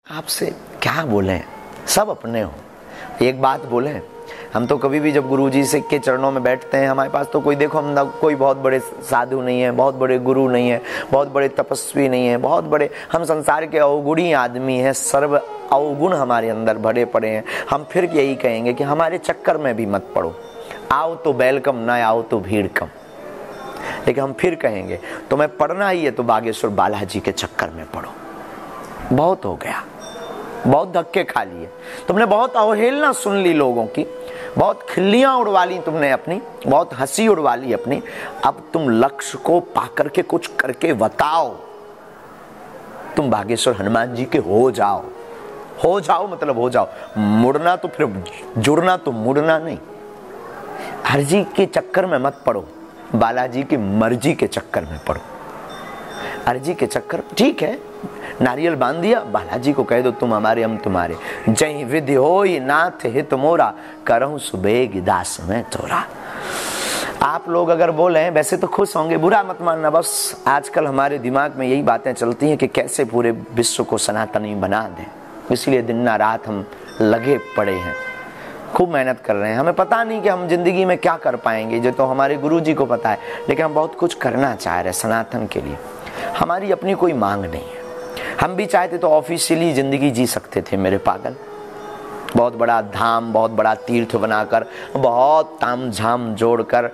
आपसे क्या बोलें, सब अपने हो। एक बात बोलें, हम तो कभी भी जब गुरुजी से के चरणों में बैठते हैं, हमारे पास तो कोई, देखो हम ना कोई बहुत बड़े साधु नहीं है, बहुत बड़े गुरु नहीं है, बहुत बड़े तपस्वी नहीं है, बहुत बड़े, हम संसार के अवगुणी आदमी हैं, सर्व अवगुण हमारे अंदर भरे पड़े हैं। हम फिर यही कहेंगे कि हमारे चक्कर में भी मत पड़ो, आओ तो वेलकम, ना आओ तो भीड़ कम। लेकिन हम फिर कहेंगे तुम्हें पढ़ना ही है तो बागेश्वर बालाजी के चक्कर में पढ़ो। बहुत हो गया, बहुत धक्के खा लिए तुमने, बहुत अवहेलना सुन ली लोगों की, बहुत खिल्लियां उड़वा ली तुमने अपनी, बहुत हंसी उड़वा ली अपनी। अब तुम लक्ष्य को पाकर के कुछ करके बताओ। तुम बागेश्वर हनुमान जी के हो जाओ। हो जाओ मतलब हो जाओ, मुड़ना तो फिर जुड़ना तो मुड़ना नहीं। हरजी के चक्कर में मत पड़ो, बालाजी की मर्जी के चक्कर में पड़ो। अर्जी के चक्कर, ठीक है, नारियल बांध दिया, बालाजी को कह दो तुम हमारे हम तुम्हारे। जय विधि होई नाथ हित मोरा, करहूं सुबेग दास में तोरा। आप लोग अगर बोले, वैसे तो खुश होंगे, बुरा मत मानना। बस आजकल हमारे दिमाग में यही बातें चलती हैं कि कैसे पूरे विश्व को सनातनी बना दें, इसलिए दिन रात हम लगे पड़े हैं, खूब मेहनत कर रहे हैं। हमें पता नहीं कि हम जिंदगी में क्या कर पाएंगे, जो तो हमारे गुरुजी को पता है, लेकिन हम बहुत कुछ करना चाह रहे हैं सनातन के लिए। हमारी अपनी कोई मांग नहीं है। हम भी चाहते तो ऑफिशियली जिंदगी जी सकते थे मेरे पागल, बहुत बड़ा धाम, बहुत बड़ा तीर्थ बनाकर, बहुत ताम झाम जोड़कर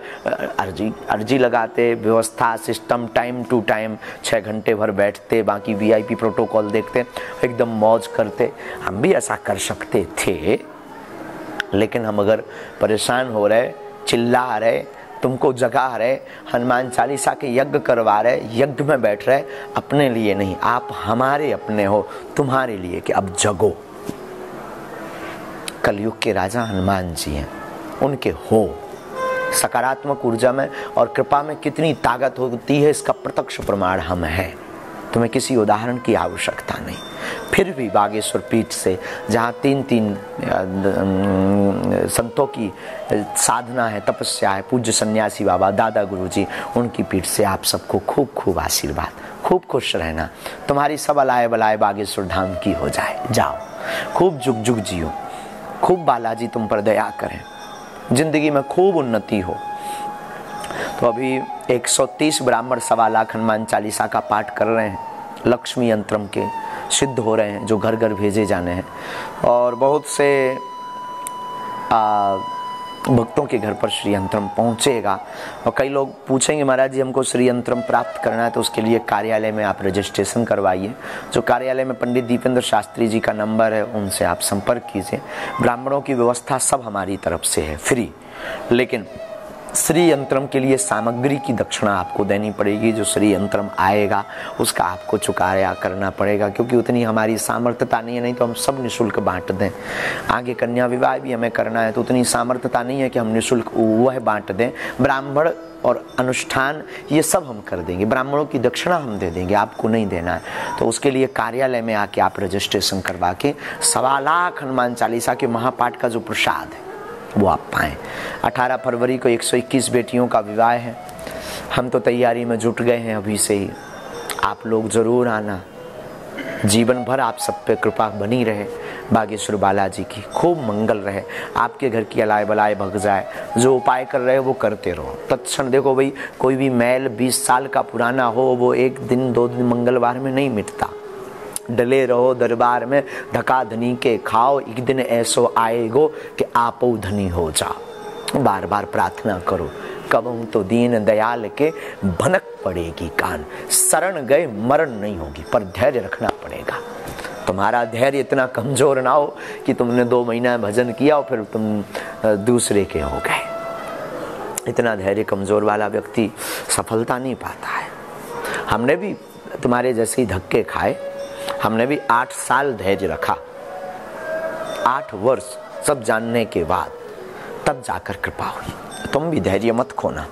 अर्जी लगाते, व्यवस्था सिस्टम टाइम टू टाइम 6 घंटे भर बैठते, बाकी वीआईपी प्रोटोकॉल देखते, एकदम मौज करते। हम भी ऐसा कर सकते थे, लेकिन हम अगर परेशान हो रहे, चिल्ला रहे, तुमको जगा रहे, हनुमान चालीसा के यज्ञ करवा रहे, यज्ञ में बैठ रहे, अपने लिए नहीं, आप हमारे अपने हो, तुम्हारे लिए कि अब जगो। कलयुग के राजा हनुमान जी हैं, उनके हो। सकारात्मक ऊर्जा में और कृपा में कितनी ताकत होती है, इसका प्रत्यक्ष प्रमाण हम हैं। तुम्हें किसी उदाहरण की आवश्यकता नहीं। फिर भी बागेश्वर पीठ से, जहाँ 3 संतों की साधना है, तपस्या है, पूज्य सन्यासी बाबा, दादा गुरुजी, उनकी पीठ से आप सबको खूब खूब आशीर्वाद, खूब खुश रहना। तुम्हारी सब अलाय बलाय बागेश्वर धाम की हो जाए। जाओ, खूब जुग जुग जियो, खूब बालाजी तुम पर दया करें, जिंदगी में खूब उन्नति हो। तो अभी 130 ब्राह्मण 1.25 लाख हनुमान चालीसा का पाठ कर रहे हैं, लक्ष्मी यंत्रम के सिद्ध हो रहे हैं, जो घर घर भेजे जाने हैं। और बहुत से भक्तों के घर पर श्री यंत्रम पहुंचेगा। और कई लोग पूछेंगे, महाराज जी हमको श्री यंत्रम प्राप्त करना है, तो उसके लिए कार्यालय में आप रजिस्ट्रेशन करवाइए। जो कार्यालय में पंडित दीपेंद्र शास्त्री जी का नंबर है, उनसे आप संपर्क कीजिए। ब्राह्मणों की व्यवस्था सब हमारी तरफ से है, फ्री। लेकिन श्री यंत्रम के लिए सामग्री की दक्षिणा आपको देनी पड़ेगी। जो श्री यंत्रम आएगा उसका आपको चुकाया करना पड़ेगा, क्योंकि उतनी हमारी सामर्थ्यता नहीं है। नहीं तो हम सब निःशुल्क बांट दें। आगे कन्या विवाह भी हमें करना है, तो उतनी सामर्थ्यता नहीं है कि हम निःशुल्क वह बांट दें। ब्राह्मण और अनुष्ठान ये सब हम कर देंगे, ब्राह्मणों की दक्षिणा हम दे देंगे, आपको नहीं देना है। तो उसके लिए कार्यालय में आके आप रजिस्ट्रेशन करवा के 1.25 लाख हनुमान चालीसा के महापाठ का जो प्रसाद है वो आप पाएँ। 18 फरवरी को 121 बेटियों का विवाह है। हम तो तैयारी में जुट गए हैं अभी से ही। आप लोग जरूर आना। जीवन भर आप सब पे कृपा बनी रहे, बागेश्वर बालाजी की खूब मंगल रहे, आपके घर की अलाय बलाय भग जाए। जो उपाय कर रहे हो वो करते रहो तत्क्षण। देखो भाई, कोई भी मैल 20 साल का पुराना हो, वो 1 दिन 2 दिन मंगलवार में नहीं मिटता। डले रहो दरबार में, धका धनी के खाओ, एक दिन ऐसो आएगो कि आपो धनी हो जाओ। बार बार प्रार्थना करो, कबहू तो दीन दयाल के भनक पड़ेगी कान। शरण गए मरण नहीं होगी, पर धैर्य रखना पड़ेगा। तुम्हारा धैर्य इतना कमजोर ना हो कि तुमने 2 महीना भजन किया और फिर तुम दूसरे के हो गए। इतना धैर्य कमजोर वाला व्यक्ति सफलता नहीं पाता है। हमने भी तुम्हारे जैसे ही धक्के खाए, हमने भी 8 साल धैर्य रखा। 8 वर्ष सब जानने के बाद तब जाकर कृपा हुई। तुम भी धैर्य मत खोना।